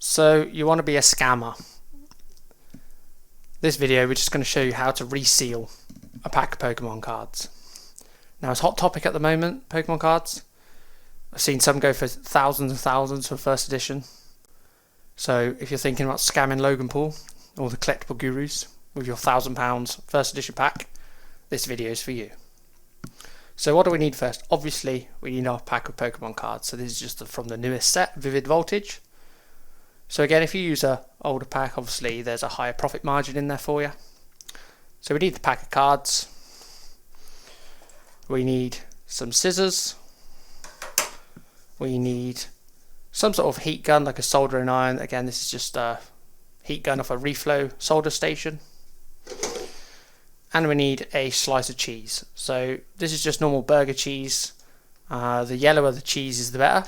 So you want to be a scammer. This video we're just going to show you how to reseal a pack of Pokemon cards. Now it's a hot topic at the moment, Pokemon cards. I've seen some go for thousands and thousands for first edition. So if you're thinking about scamming Logan Paul or the collectible gurus with your £1,000 first edition pack, this video is for you. So what do we need first? Obviously we need our pack of Pokemon cards. So this is just from the newest set, Vivid Voltage. So again, if you use an older pack, obviously there's a higher profit margin in there for you. So we need the pack of cards. We need some scissors. We need some sort of heat gun, like a soldering iron. Again, this is just a heat gun off a reflow solder station. And we need a slice of cheese. So this is just normal burger cheese. The yellower the cheese is, the better.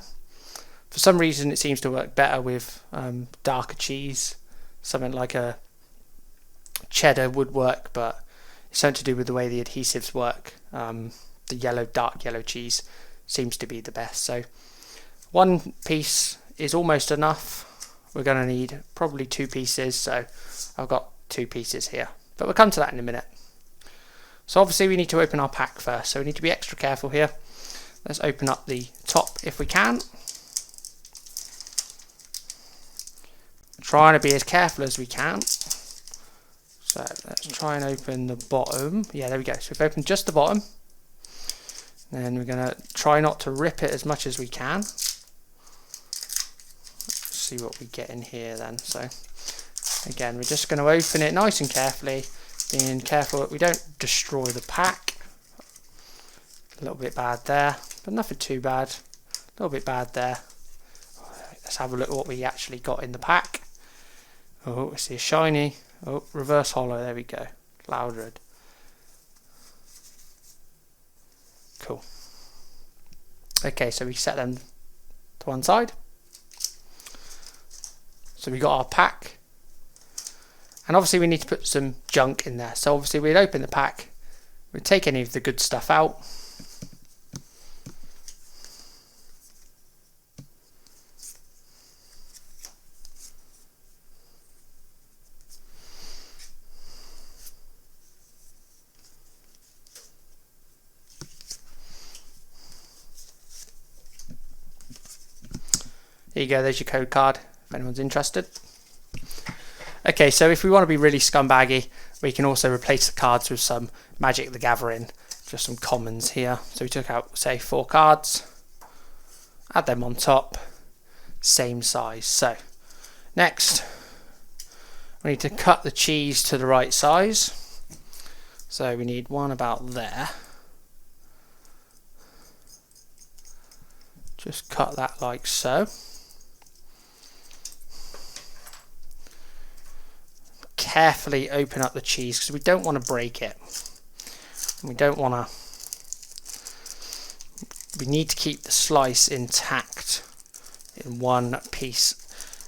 For some reason it seems to work better with darker cheese. Something like a cheddar would work, but it's something to do with the way the adhesives work. The dark yellow cheese seems to be the best. So one piece is almost enough. We're going to need probably 2 pieces, so I've got 2 pieces here. But we'll come to that in a minute. So obviously we need to open our pack first, so we need to be extra careful here. Let's open up the top if we can. Trying to be as careful as we can. So let's try and open the bottom. Yeah, there we go. So we've opened just the bottom. Then we're going to try not to rip it as much as we can. Let's see what we get in here then. So again, we're just going to open it nice and carefully, being careful that we don't destroy the pack. A little bit bad there, but nothing too bad. A little bit bad there. Let's have a look at what we actually got in the pack. Oh, we see a shiny. Oh, reverse hollow. There we go. Loudred. Cool. Okay, so we set them to one side. So we got our pack. And obviously we need to put some junk in there. So obviously we'd open the pack. We'd take any of the good stuff out. There you go, there's your code card, if anyone's interested. Okay, so if we want to be really scumbaggy, we can also replace the cards with some Magic the Gathering, just some commons here. So we took out, say, 4 cards, add them on top, same size. So, next, we need to cut the cheese to the right size. So we need one about there. Just cut that like so. Carefully open up the cheese because we don't want to break it. We don't want to. We need to keep the slice intact in one piece.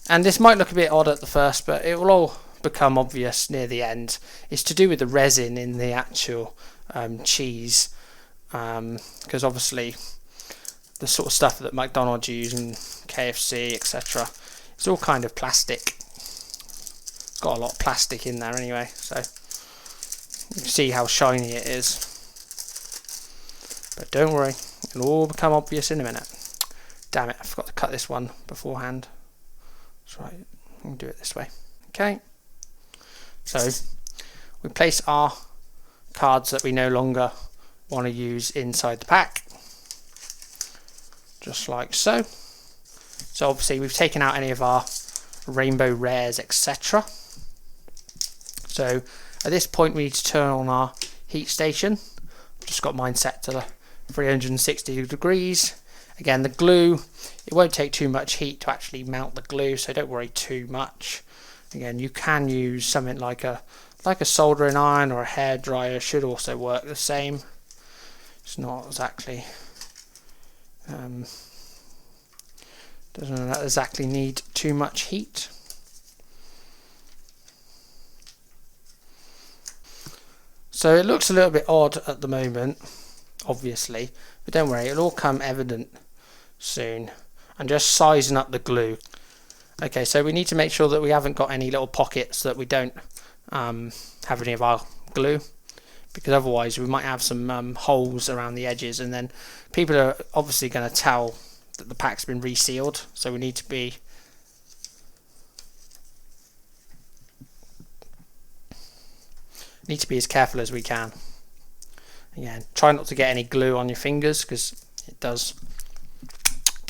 And this might look a bit odd at the first, but it will all become obvious near the end. It's to do with the resin in the actual cheese, because obviously the sort of stuff that McDonald's use and KFC, etc., it's all kind of plastic. Got a lot of plastic in there anyway, so you can see how shiny it is. But don't worry, it'll all become obvious in a minute. Damn it, I forgot to cut this one beforehand. That's right, we'll do it this way. Okay, so we place our cards that we no longer want to use inside the pack, just like so. So obviously we've taken out any of our rainbow rares, etc. So at this point we need to turn on our heat station. Just got mine set to 360 degrees. Again, the glue, it won't take too much heat to actually mount the glue, so don't worry too much. Again, you can use something like a soldering iron or a hairdryer, should also work the same. It's not exactly doesn't exactly need too much heat. So it looks a little bit odd at the moment, obviously, but don't worry, it'll all come evident soon. I'm just sizing up the glue. Okay, so we need to make sure that we haven't got any little pockets, that we don't have any of our glue, because otherwise we might have some holes around the edges, and then people are obviously going to tell that the pack's been resealed. So we need to be as careful as we can. Again, try not to get any glue on your fingers, because it does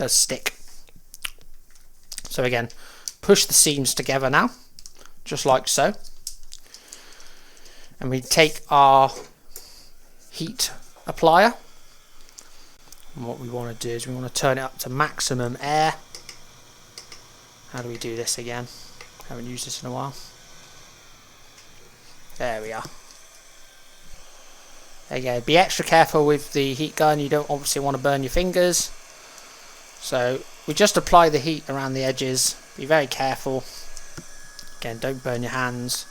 stick. So again, push the seams together now, just like so. And we take our heat applier, and what we want to do is we want to turn it up to maximum air. How do we do this again? Haven't used this in a while. There we are. There you go. Be extra careful with the heat gun. You don't obviously want to burn your fingers. So we just apply the heat around the edges. Be very careful. Again, don't burn your hands.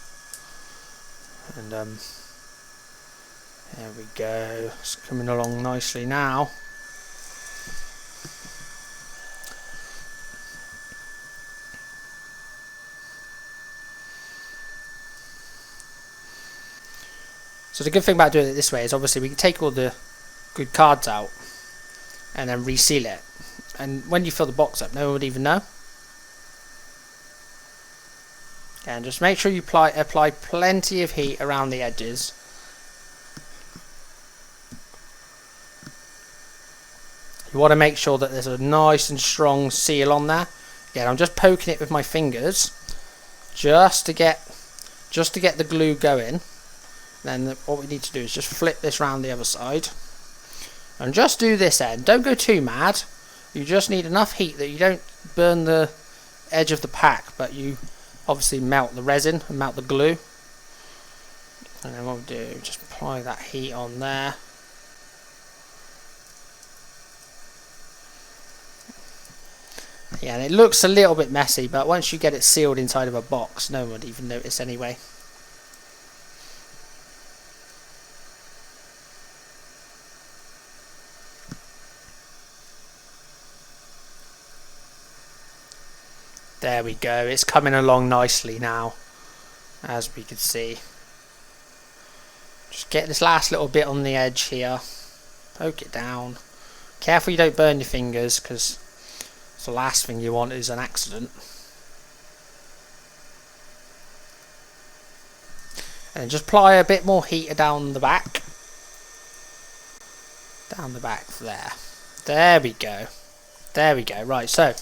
And there we go. It's coming along nicely now. So the good thing about doing it this way is obviously we can take all the good cards out and then reseal it. And when you fill the box up, no one would even know. And just make sure you apply plenty of heat around the edges. You want to make sure that there's a nice and strong seal on there. Again, I'm just poking it with my fingers just to get the glue going. Then what we need to do is just flip this round the other side and just do this end. Don't go too mad. You just need enough heat that you don't burn the edge of the pack, but you obviously melt the resin and melt the glue. And then what we do, just apply that heat on there. Yeah, and it looks a little bit messy, but once you get it sealed inside of a box, no one would even notice anyway. There we go, it's coming along nicely now, as we can see. Just get this last little bit on the edge here, poke it down. Careful you don't burn your fingers, because the last thing you want is an accident. And just apply a bit more heat down the back. Down the back there. There we go. There we go. Right, so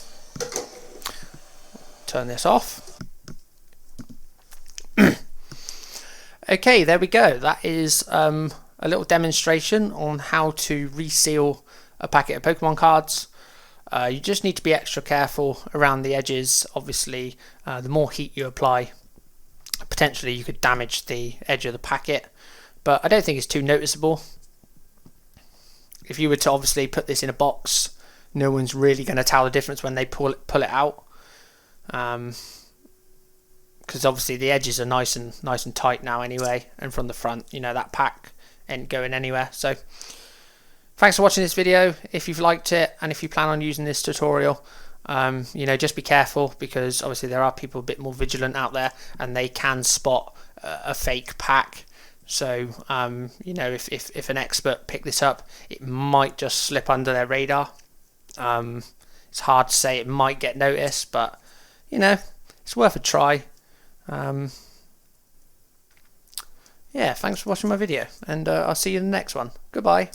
turn this off. Okay, there we go. That is a little demonstration on how to reseal a packet of Pokemon cards. You just need to be extra careful around the edges. Obviously, the more heat you apply, potentially you could damage the edge of the packet, but I don't think it's too noticeable. If you were to obviously put this in a box, no one's really going to tell the difference when they pull it out. Because obviously the edges are nice and tight now anyway, and from the front, you know, that pack ain't going anywhere. So thanks for watching this video. If you've liked it and if you plan on using this tutorial, you know, just be careful, because obviously there are people a bit more vigilant out there and they can spot a fake pack. So you know, if an expert picked this up, it might just slip under their radar. It's hard to say, it might get noticed, but you know, it's worth a try. Yeah, thanks for watching my video, and I'll see you in the next one. Goodbye.